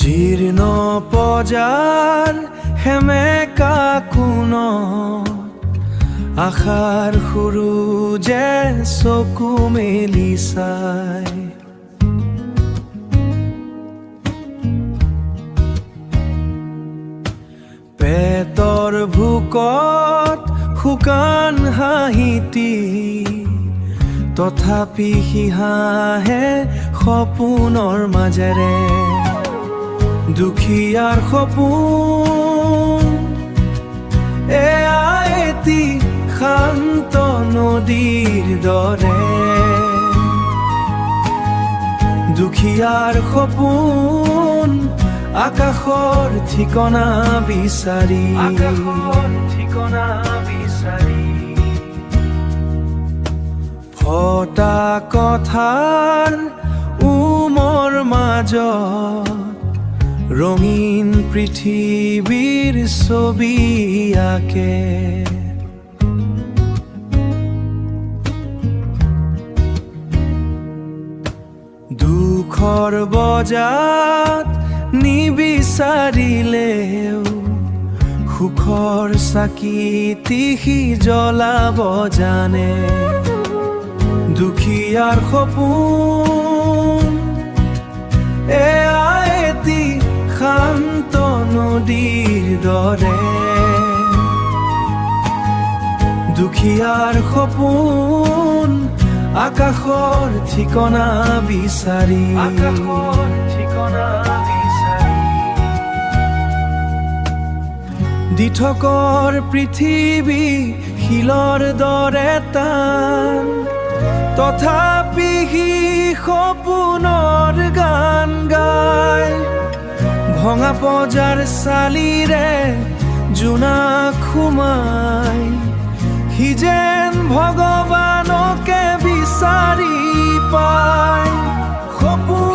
জীৰ্ণ পজাৰ হেমেকা কোণত আশাৰ সূৰুজে চকু মেলি চায়। পেটৰ ভোকত শুকান হাঁহিটি তথাপি সি হাঁহে সপোনৰ মাজেৰে। দুখীয়াৰ সপোন এয়া এটি শান্ত নদীৰ দৰে। দুখীয়াৰ সপোন আকাশৰ ঠিকনা বিচাৰি, ফটা কথাৰ উমৰ মাজত ৰঙীন পৃথিৱীৰ ছবি আঁকে। দুখৰ বজাত নিবিচাৰিলেও সুখৰ চাকিটি সি জ্বলাব জানে। দুখীয়াৰ সপোন এয়া এটি শান্ত নদীৰ দৰে। দুখীয়াৰ সপোন আকাশৰ ঠিকনা বিচাৰি, দিঠকৰ পৃথিৱী শিলৰ দৰে টান, তথাপি সি সপোনৰ গান গায়। ভঙা পজাৰ চালিৰে জোনাক সোমাই সি যেন ভগৱানকে বিচাৰি পায়। সপোন